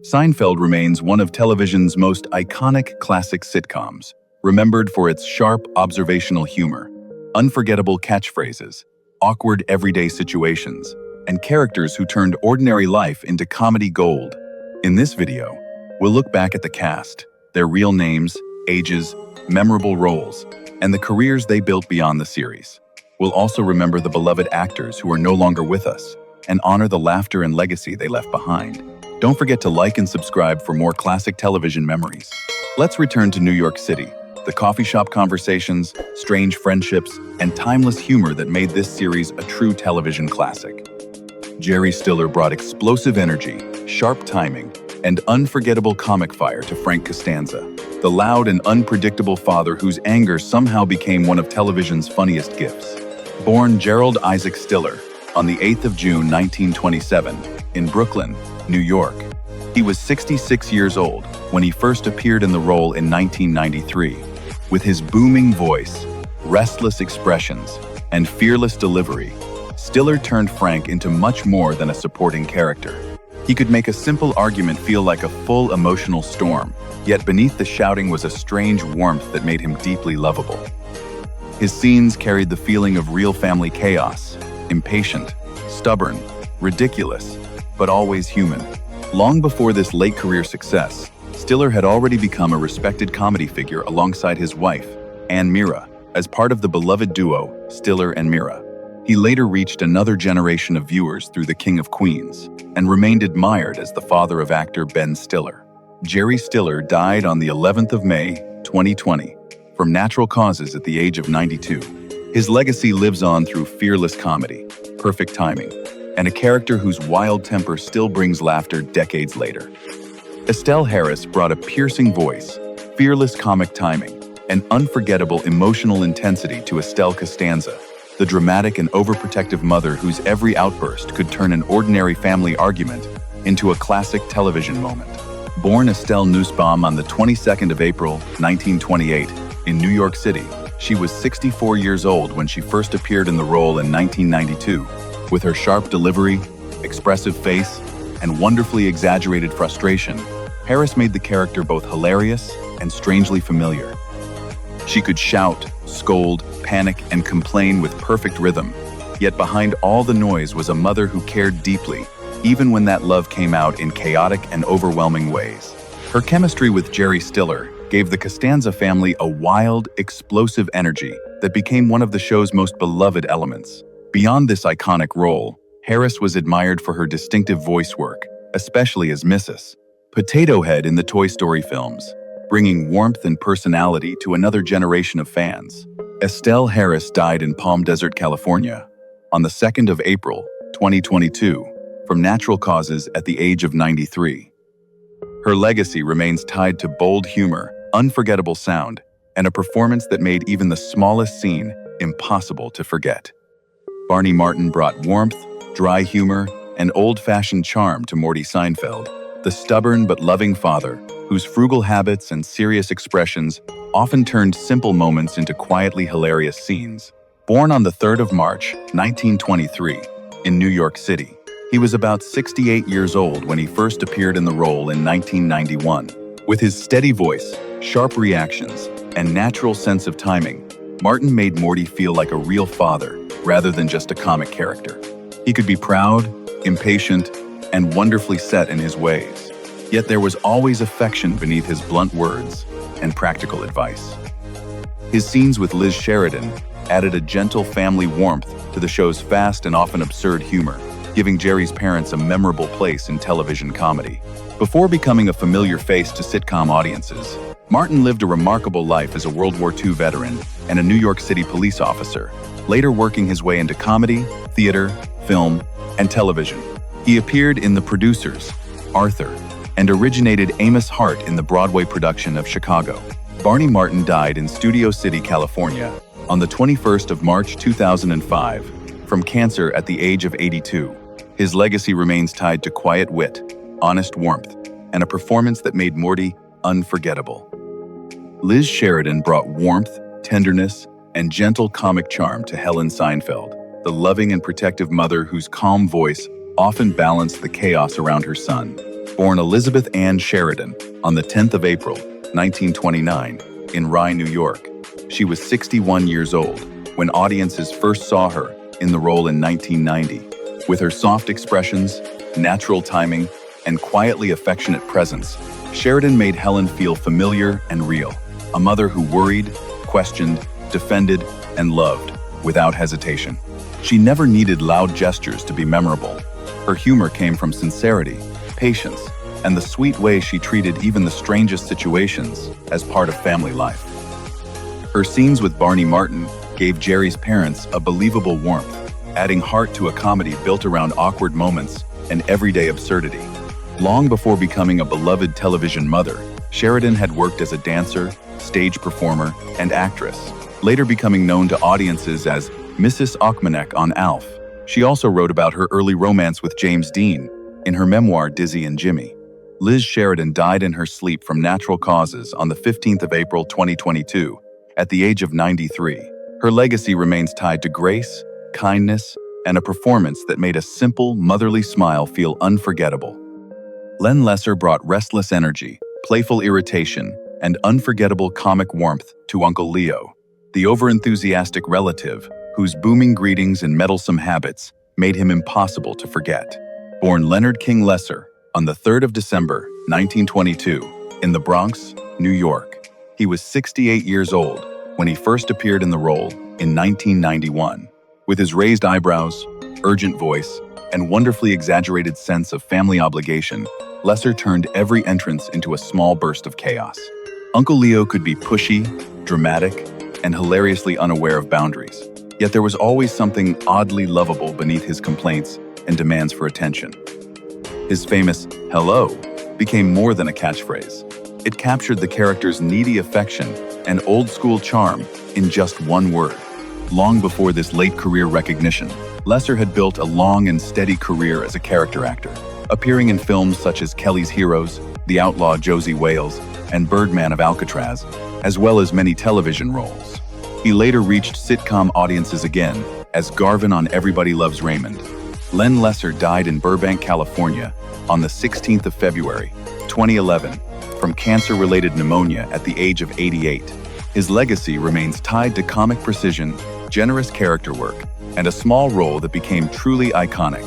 Seinfeld remains one of television's most iconic classic sitcoms, remembered for its sharp observational humor, unforgettable catchphrases, awkward everyday situations, and characters who turned ordinary life into comedy gold. In this video, we'll look back at the cast, their real names, ages, memorable roles, and the careers they built beyond the series. We'll also remember the beloved actors who are no longer with us and honor the laughter and legacy they left behind. Don't forget to like and subscribe for more classic television memories. Let's return to New York City, the coffee shop conversations, strange friendships, and timeless humor that made this series a true television classic. Jerry Stiller brought explosive energy, sharp timing, and unforgettable comic fire to Frank Costanza, the loud and unpredictable father whose anger somehow became one of television's funniest gifts. Born Gerald Isaac Stiller on the 8th of June 1927 in Brooklyn, New York, he was 66 years old when he first appeared in the role in 1993. With his booming voice, restless expressions, and fearless delivery, Stiller turned Frank into much more than a supporting character. He could make a simple argument feel like a full emotional storm, yet beneath the shouting was a strange warmth that made him deeply lovable. His scenes carried the feeling of real family chaos, impatient, stubborn, ridiculous, but always human. Long before this late career success, Stiller had already become a respected comedy figure alongside his wife, Ann Mira, as part of the beloved duo Stiller and Mira. He later reached another generation of viewers through The King of Queens and remained admired as the father of actor Ben Stiller. Jerry Stiller died on the 11th of May, 2020, from natural causes at the age of 92. His legacy lives on through fearless comedy, perfect timing, and a character whose wild temper still brings laughter decades later. Estelle Harris brought a piercing voice, fearless comic timing, and unforgettable emotional intensity to Estelle Costanza, the dramatic and overprotective mother whose every outburst could turn an ordinary family argument into a classic television moment. Born Estelle Nussbaum on the 22nd of April, 1928, in New York City, she was 64 years old when she first appeared in the role in 1992. With her sharp delivery, expressive face, and wonderfully exaggerated frustration, Harris made the character both hilarious and strangely familiar. She could shout, scold, panic, and complain with perfect rhythm, yet behind all the noise was a mother who cared deeply, even when that love came out in chaotic and overwhelming ways. Her chemistry with Jerry Stiller gave the Costanza family a wild, explosive energy that became one of the show's most beloved elements. Beyond this iconic role, Harris was admired for her distinctive voice work, especially as Mrs. Potato Head in the Toy Story films, bringing warmth and personality to another generation of fans. Estelle Harris died in Palm Desert, California, on the 2nd of April, 2022, from natural causes at the age of 93. Her legacy remains tied to bold humor, unforgettable sound, and a performance that made even the smallest scene impossible to forget. Barney Martin brought warmth, dry humor, and old-fashioned charm to Morty Seinfeld, the stubborn but loving father whose frugal habits and serious expressions often turned simple moments into quietly hilarious scenes. Born on the 3rd of March, 1923, in New York City, he was about 68 years old when he first appeared in the role in 1991. With his steady voice, sharp reactions, and natural sense of timing, Martin made Morty feel like a real father rather than just a comic character. He could be proud, impatient, and wonderfully set in his ways. Yet there was always affection beneath his blunt words and practical advice. His scenes with Liz Sheridan added a gentle family warmth to the show's fast and often absurd humor, giving Jerry's parents a memorable place in television comedy. Before becoming a familiar face to sitcom audiences, Martin lived a remarkable life as a World War II veteran and a New York City police officer, later working his way into comedy, theater, film, and television. He appeared in The Producers, Arthur, and originated Amos Hart in the Broadway production of Chicago. Barney Martin died in Studio City, California, on the 21st of March 2005, from cancer at the age of 82. His legacy remains tied to quiet wit, honest warmth, and a performance that made Morty unforgettable. Liz Sheridan brought warmth, tenderness, and gentle comic charm to Helen Seinfeld, the loving and protective mother whose calm voice often balanced the chaos around her son. Born Elizabeth Ann Sheridan on the 10th of April, 1929, in Rye, New York. She was 61 years old when audiences first saw her in the role in 1990. With her soft expressions, natural timing, and quietly affectionate presence, Sheridan made Helen feel familiar and real, a mother who worried, questioned, defended, and loved without hesitation. She never needed loud gestures to be memorable. Her humor came from sincerity, patience, and the sweet way she treated even the strangest situations as part of family life. Her scenes with Barney Martin gave Jerry's parents a believable warmth, adding heart to a comedy built around awkward moments and everyday absurdity. Long before becoming a beloved television mother, Sheridan had worked as a dancer, stage performer, and actress, later becoming known to audiences as Mrs. Ochmanek on Alf. She also wrote about her early romance with James Dean in her memoir Dizzy and Jimmy. Liz Sheridan died in her sleep from natural causes on the 15th of April 2022, at the age of 93. Her legacy remains tied to grace, kindness, and a performance that made a simple, motherly smile feel unforgettable. Len Lesser brought restless energy, playful irritation, and unforgettable comic warmth to Uncle Leo, the overenthusiastic relative whose booming greetings and meddlesome habits made him impossible to forget. Born Leonard King Lesser on the 3rd of December, 1922, in the Bronx, New York. He was 68 years old when he first appeared in the role in 1991. With his raised eyebrows, urgent voice, and wonderfully exaggerated sense of family obligation, Lesser turned every entrance into a small burst of chaos. Uncle Leo could be pushy, dramatic, and hilariously unaware of boundaries. Yet there was always something oddly lovable beneath his complaints and demands for attention. His famous "hello" became more than a catchphrase. It captured the character's needy affection and old-school charm in just one word. Long before this late career recognition, Lesser had built a long and steady career as a character actor, appearing in films such as Kelly's Heroes, The Outlaw Josie Wales, and Birdman of Alcatraz, as well as many television roles. He later reached sitcom audiences again as Garvin on Everybody Loves Raymond. Len Lesser died in Burbank, California, on the 16th of February, 2011, from cancer-related pneumonia at the age of 88. His legacy remains tied to comic precision, generous character work, and a small role that became truly iconic.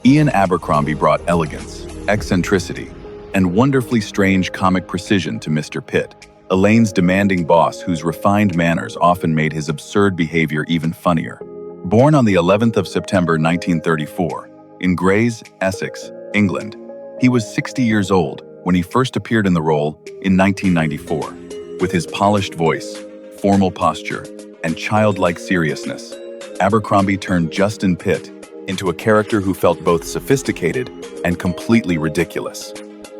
Ian Abercrombie brought elegance, eccentricity, and wonderfully strange comic precision to Mr. Pitt, Elaine's demanding boss whose refined manners often made his absurd behavior even funnier. Born on the 11th of September 1934, in Grays, Essex, England, he was 60 years old when he first appeared in the role in 1994. With his polished voice, formal posture, and childlike seriousness, Abercrombie turned Justin Pitt into a character who felt both sophisticated and completely ridiculous.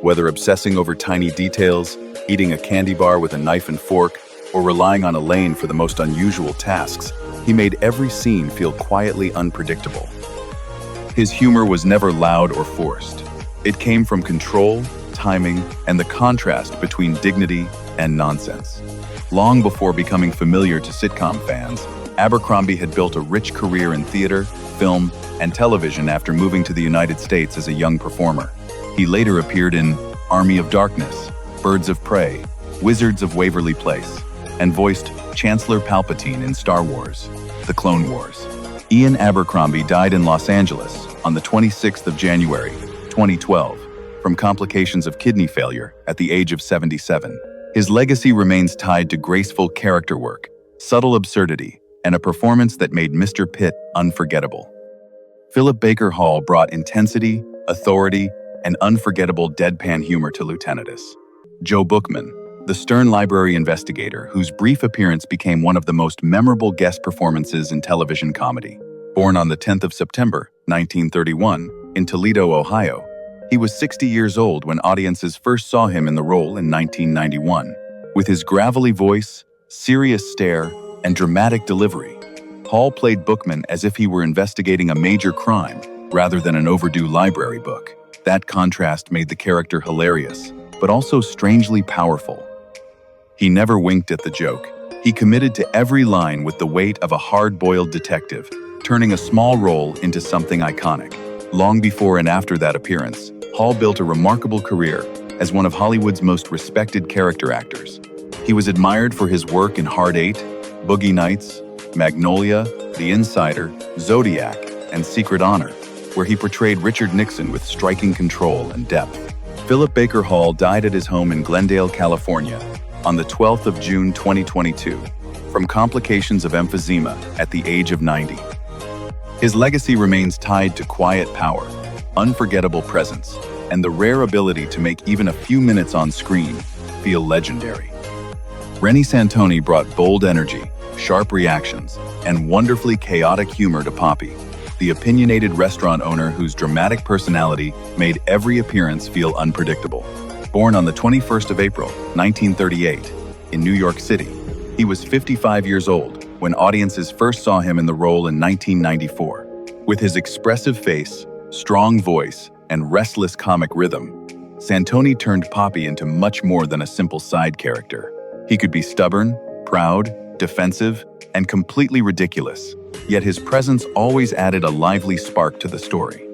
Whether obsessing over tiny details, eating a candy bar with a knife and fork, or relying on Elaine for the most unusual tasks, he made every scene feel quietly unpredictable. His humor was never loud or forced. It came from control, timing, and the contrast between dignity and nonsense. Long before becoming familiar to sitcom fans, Abercrombie had built a rich career in theater, film, and television after moving to the United States as a young performer. He later appeared in Army of Darkness, Birds of Prey, Wizards of Waverly Place, and voiced Chancellor Palpatine in Star Wars: The Clone Wars. Ian Abercrombie died in Los Angeles on the 26th of January, 2012, from complications of kidney failure at the age of 77. His legacy remains tied to graceful character work, subtle absurdity, and a performance that made Mr. Pitt unforgettable. Philip Baker Hall brought intensity, authority, and unforgettable deadpan humor to Lieutenantus. Joe Bookman, the stern library investigator whose brief appearance became one of the most memorable guest performances in television comedy. Born on the 10th of September, 1931, in Toledo, Ohio, he was 60 years old when audiences first saw him in the role in 1991. With his gravelly voice, serious stare, and dramatic delivery, Hall played Bookman as if he were investigating a major crime rather than an overdue library book. That contrast made the character hilarious, but also strangely powerful. He never winked at the joke. He committed to every line with the weight of a hard-boiled detective, turning a small role into something iconic. Long before and after that appearance, Hall built a remarkable career as one of Hollywood's most respected character actors. He was admired for his work in Hard Eight, Boogie Nights, Magnolia, The Insider, Zodiac, and Secret Honor, where he portrayed Richard Nixon with striking control and depth. Philip Baker Hall died at his home in Glendale, California, on the 12th of June 2022, from complications of emphysema at the age of 90. His legacy remains tied to quiet power, unforgettable presence, and the rare ability to make even a few minutes on screen feel legendary. Rennie Santoni brought bold energy, sharp reactions, and wonderfully chaotic humor to Poppy, the opinionated restaurant owner whose dramatic personality made every appearance feel unpredictable. Born on the 21st of April, 1938, in New York City, he was 55 years old when audiences first saw him in the role in 1994. With his expressive face, strong voice, and restless comic rhythm, Santoni turned Poppy into much more than a simple side character. He could be stubborn, proud, defensive, and completely ridiculous, yet his presence always added a lively spark to the story.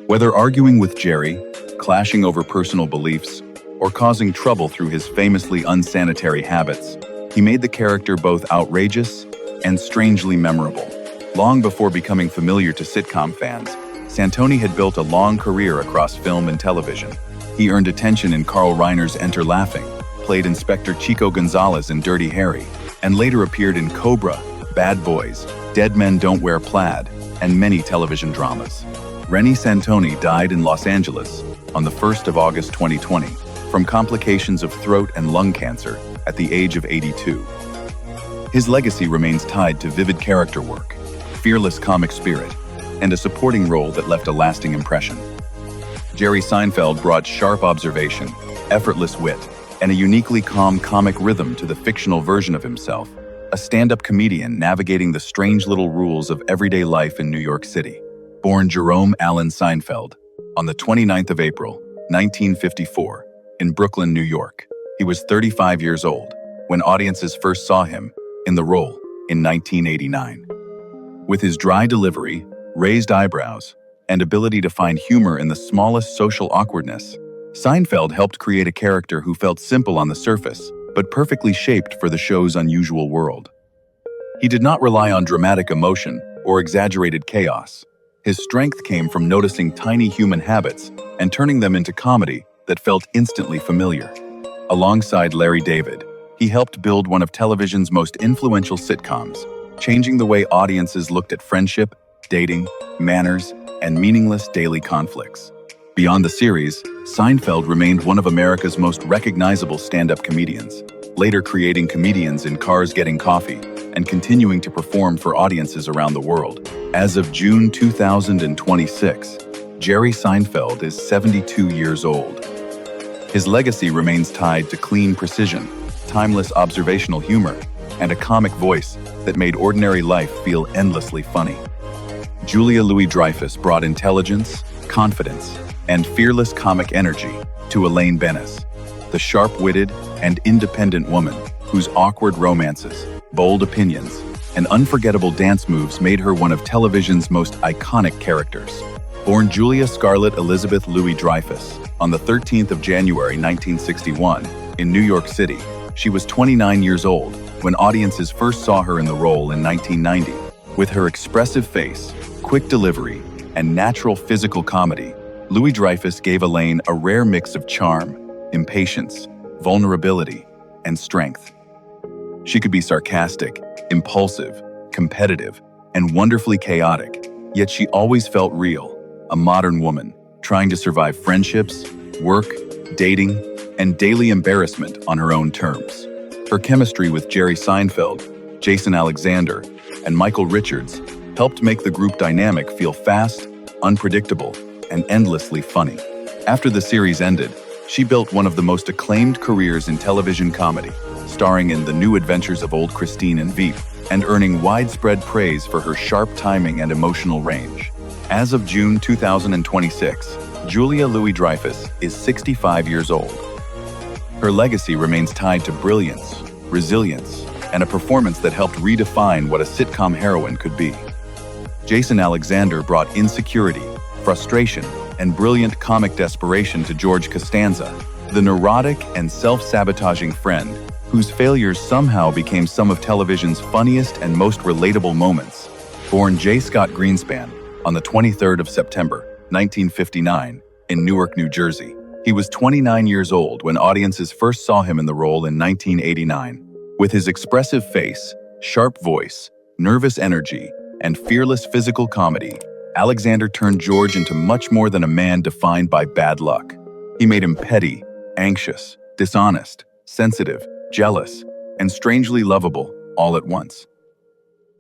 Whether arguing with Jerry, clashing over personal beliefs, or causing trouble through his famously unsanitary habits, he made the character both outrageous and strangely memorable. Long before becoming familiar to sitcom fans, Santoni had built a long career across film and television. He earned attention in Carl Reiner's Enter Laughing, played Inspector Chico Gonzalez in Dirty Harry, and later appeared in Cobra, Bad Boys, Dead Men Don't Wear Plaid, and many television dramas. Rennie Santoni died in Los Angeles on the 1st of August 2020 from complications of throat and lung cancer at the age of 82. His legacy remains tied to vivid character work, fearless comic spirit, and a supporting role that left a lasting impression. Jerry Seinfeld brought sharp observation, effortless wit, and a uniquely calm comic rhythm to the fictional version of himself, a stand-up comedian navigating the strange little rules of everyday life in New York City. Born Jerome Allen Seinfeld on the 29th of April, 1954, in Brooklyn, New York. He was 35 years old when audiences first saw him in the role in 1989. With his dry delivery, raised eyebrows, and ability to find humor in the smallest social awkwardness, Seinfeld helped create a character who felt simple on the surface, but perfectly shaped for the show's unusual world. He did not rely on dramatic emotion or exaggerated chaos. His strength came from noticing tiny human habits and turning them into comedy that felt instantly familiar. Alongside Larry David, he helped build one of television's most influential sitcoms, changing the way audiences looked at friendship, dating, manners, and meaningless daily conflicts. Beyond the series, Seinfeld remained one of America's most recognizable stand-up comedians, later creating comedians in Cars Getting Coffee and continuing to perform for audiences around the world. As of June 2026, Jerry Seinfeld is 72 years old. His legacy remains tied to clean precision, timeless observational humor, and a comic voice that made ordinary life feel endlessly funny. Julia Louis-Dreyfus brought intelligence, confidence, and fearless comic energy to Elaine Bennis, the sharp-witted and independent woman whose awkward romances, bold opinions, and unforgettable dance moves made her one of television's most iconic characters. Born Julia Scarlett Elizabeth Louis-Dreyfus on the 13th of January 1961 in New York City, she was 29 years old when audiences first saw her in the role in 1990. With her expressive face, quick delivery, and natural physical comedy, Louis-Dreyfus gave Elaine a rare mix of charm, impatience, vulnerability, and strength. She could be sarcastic, impulsive, competitive, and wonderfully chaotic, yet she always felt real, a modern woman, trying to survive friendships, work, dating, and daily embarrassment on her own terms. Her chemistry with Jerry Seinfeld, Jason Alexander, and Michael Richards helped make the group dynamic feel fast, unpredictable, and endlessly funny. After the series ended, she built one of the most acclaimed careers in television comedy, starring in The New Adventures of Old Christine and Veep, and earning widespread praise for her sharp timing and emotional range. As of June 2026, Julia Louis-Dreyfus is 65 years old. Her legacy remains tied to brilliance, resilience, and a performance that helped redefine what a sitcom heroine could be. Jason Alexander brought insecurity, frustration, and brilliant comic desperation to George Costanza, the neurotic and self-sabotaging friend whose failures somehow became some of television's funniest and most relatable moments. Born J. Scott Greenspan on the 23rd of September, 1959, in Newark, New Jersey. He was 29 years old when audiences first saw him in the role in 1989. With his expressive face, sharp voice, nervous energy, and fearless physical comedy, Alexander turned George into much more than a man defined by bad luck. He made him petty, anxious, dishonest, sensitive, jealous, and strangely lovable all at once.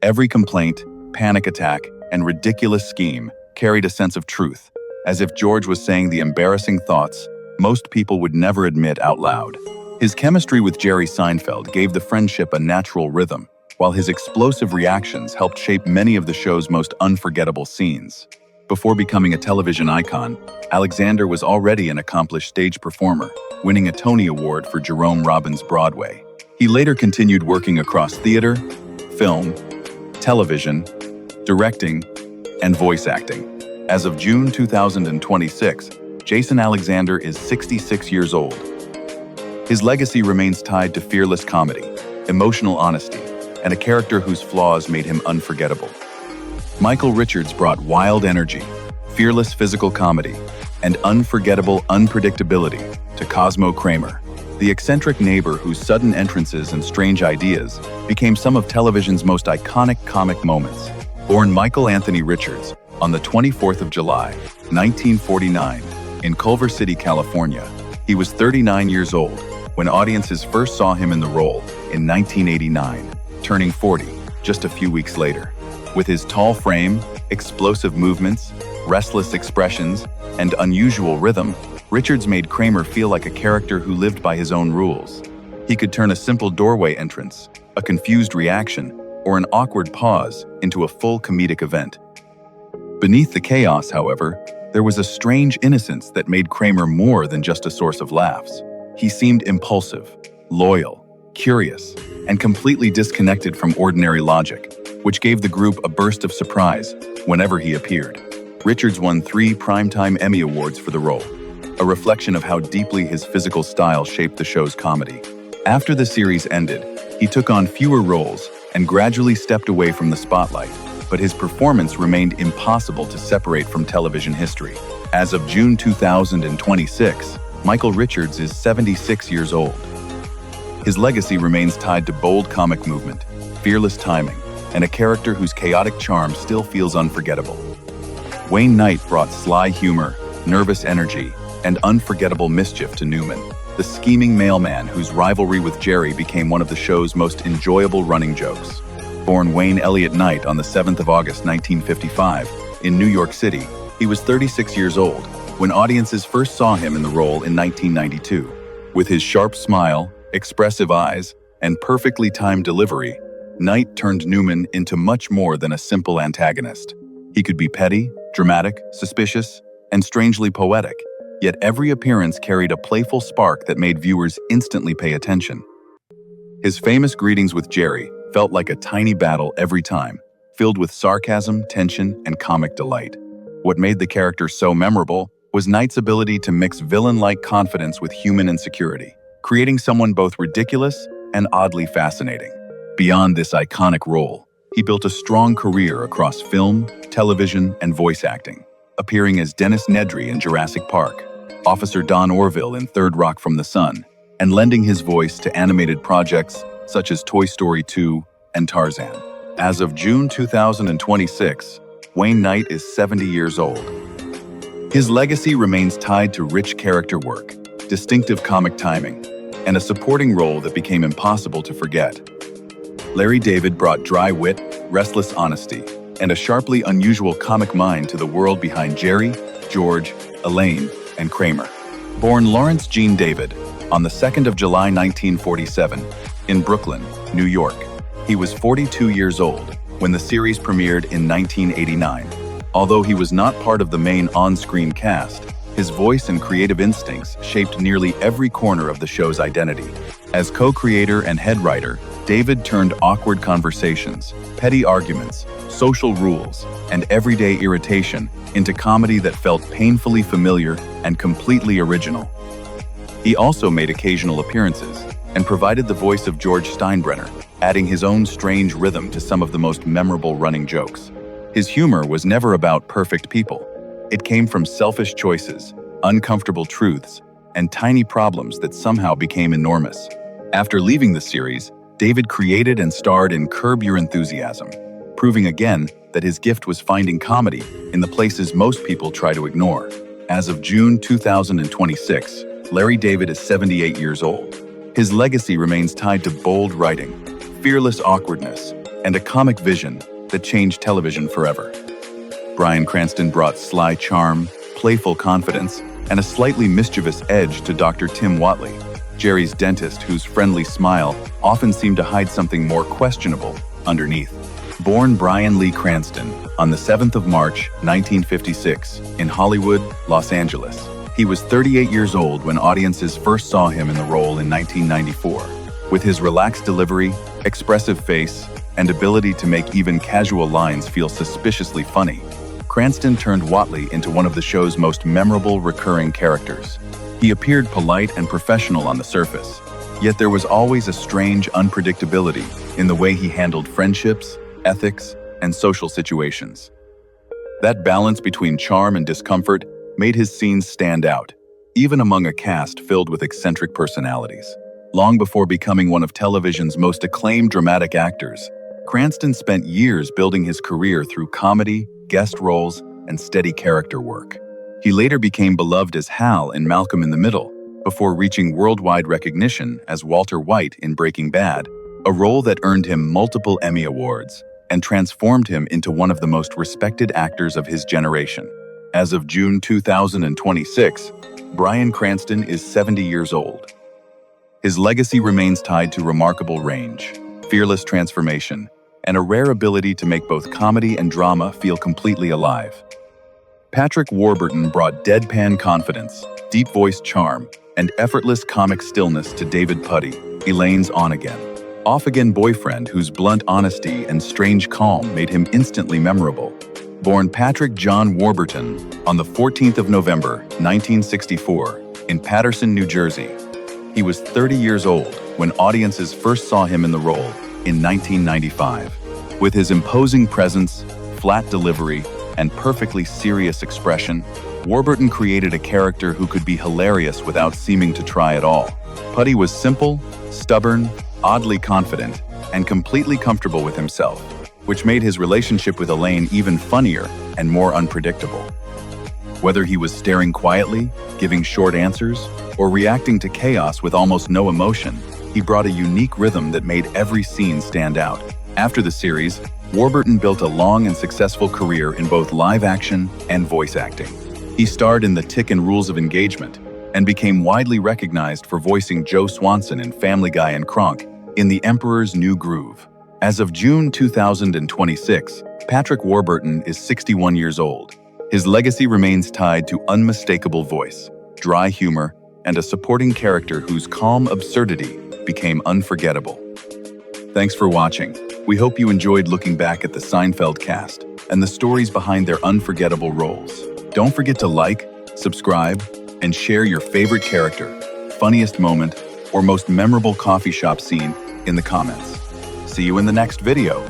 Every complaint, panic attack, and ridiculous scheme carried a sense of truth, as if George was saying the embarrassing thoughts most people would never admit out loud. His chemistry with Jerry Seinfeld gave the friendship a natural rhythm, while his explosive reactions helped shape many of the show's most unforgettable scenes. Before becoming a television icon, Alexander was already an accomplished stage performer, winning a Tony Award for Jerome Robbins' Broadway. He later continued working across theater, film, television, directing, and voice acting. As of June 2026, Jason Alexander is 66 years old. His legacy remains tied to fearless comedy, emotional honesty, and a character whose flaws made him unforgettable. Michael Richards brought wild energy, fearless physical comedy, and unforgettable unpredictability to Cosmo Kramer, the eccentric neighbor whose sudden entrances and strange ideas became some of television's most iconic comic moments. Born Michael Anthony Richards on the 24th of July, 1949, in Culver City, California, he was 39 years old when audiences first saw him in the role in 1989, turning 40 just a few weeks later. With his tall frame, explosive movements, restless expressions, and unusual rhythm, Richards made Kramer feel like a character who lived by his own rules. He could turn a simple doorway entrance, a confused reaction, or an awkward pause into a full comedic event. Beneath the chaos, however, there was a strange innocence that made Kramer more than just a source of laughs. He seemed impulsive, loyal, curious, and completely disconnected from ordinary logic, which gave the group a burst of surprise whenever he appeared. Richards won 3 Primetime Emmy Awards for the role, a reflection of how deeply his physical style shaped the show's comedy. After the series ended, he took on fewer roles and gradually stepped away from the spotlight, but his performance remained impossible to separate from television history. As of June 2026, Michael Richards is 76 years old. His legacy remains tied to bold comic movement, fearless timing, and a character whose chaotic charm still feels unforgettable. Wayne Knight brought sly humor, nervous energy, and unforgettable mischief to Newman, the scheming mailman whose rivalry with Jerry became one of the show's most enjoyable running jokes. Born Wayne Elliott Knight on the 7th of August 1955 in New York City, he was 36 years old when audiences first saw him in the role in 1992. With his sharp smile, expressive eyes, and perfectly timed delivery, Knight turned Newman into much more than a simple antagonist. He could be petty, dramatic, suspicious, and strangely poetic, yet every appearance carried a playful spark that made viewers instantly pay attention. His famous greetings with Jerry felt like a tiny battle every time, filled with sarcasm, tension, and comic delight. What made the character so memorable was Knight's ability to mix villain-like confidence with human insecurity, creating someone both ridiculous and oddly fascinating. Beyond this iconic role, he built a strong career across film, television, and voice acting, appearing as Dennis Nedry in Jurassic Park, Officer Don Orville in Third Rock from the Sun, and lending his voice to animated projects such as Toy Story 2 and Tarzan. As of June 2026, Wayne Knight is 70 years old. His legacy remains tied to rich character work, distinctive comic timing, and a supporting role that became impossible to forget. Larry David brought dry wit, restless honesty, and a sharply unusual comic mind to the world behind Jerry, George, Elaine, and Kramer. Born Lawrence Gene David on the 2nd of July 1947 in Brooklyn, New York, he was 42 years old when the series premiered in 1989. Although he was not part of the main on-screen cast, his voice and creative instincts shaped nearly every corner of the show's identity. As co-creator and head writer, David turned awkward conversations, petty arguments, social rules, and everyday irritation into comedy that felt painfully familiar and completely original. He also made occasional appearances and provided the voice of George Steinbrenner, adding his own strange rhythm to some of the most memorable running jokes. His humor was never about perfect people. It came from selfish choices, uncomfortable truths, and tiny problems that somehow became enormous. After leaving the series, David created and starred in Curb Your Enthusiasm, proving again that his gift was finding comedy in the places most people try to ignore. As of June 2026, Larry David is 78 years old. His legacy remains tied to bold writing, fearless awkwardness, and a comic vision that changed television forever. Bryan Cranston brought sly charm, playful confidence, and a slightly mischievous edge to Dr. Tim Whatley, Jerry's dentist whose friendly smile often seemed to hide something more questionable underneath. Born Bryan Lee Cranston on the 7th of March, 1956, in Hollywood, Los Angeles, he was 38 years old when audiences first saw him in the role in 1994. With his relaxed delivery, expressive face, and ability to make even casual lines feel suspiciously funny, Cranston turned Whatley into one of the show's most memorable recurring characters. He appeared polite and professional on the surface, yet there was always a strange unpredictability in the way he handled friendships, ethics, and social situations. That balance between charm and discomfort made his scenes stand out, even among a cast filled with eccentric personalities. Long before becoming one of television's most acclaimed dramatic actors, Cranston spent years building his career through comedy, guest roles, and steady character work. He later became beloved as Hal in Malcolm in the Middle, before reaching worldwide recognition as Walter White in Breaking Bad, a role that earned him multiple Emmy Awards and transformed him into one of the most respected actors of his generation. As of June 2026, Bryan Cranston is 70 years old. His legacy remains tied to remarkable range, fearless transformation, and a rare ability to make both comedy and drama feel completely alive. Patrick Warburton brought deadpan confidence, deep-voiced charm, and effortless comic stillness to David Puddy, Elaine's on-again, off-again boyfriend whose blunt honesty and strange calm made him instantly memorable. Born Patrick John Warburton on the 14th of November, 1964, in Paterson, New Jersey, he was 30 years old when audiences first saw him in the role in 1995. With his imposing presence, flat delivery, and perfectly serious expression, Warburton created a character who could be hilarious without seeming to try at all. Puddy was simple, stubborn, oddly confident, and completely comfortable with himself, which made his relationship with Elaine even funnier and more unpredictable. Whether he was staring quietly, giving short answers, or reacting to chaos with almost no emotion, he brought a unique rhythm that made every scene stand out. After the series, Warburton built a long and successful career in both live action and voice acting. He starred in The Tick and Rules of Engagement and became widely recognized for voicing Joe Swanson in Family Guy and Kronk in The Emperor's New Groove. As of June 2026, Patrick Warburton is 61 years old. His legacy remains tied to unmistakable voice, dry humor, and a supporting character whose calm absurdity became unforgettable. Thanks for watching. We hope you enjoyed looking back at the Seinfeld cast and the stories behind their unforgettable roles. Don't forget to like, subscribe, and share your favorite character, funniest moment, or most memorable coffee shop scene in the comments. See you in the next video.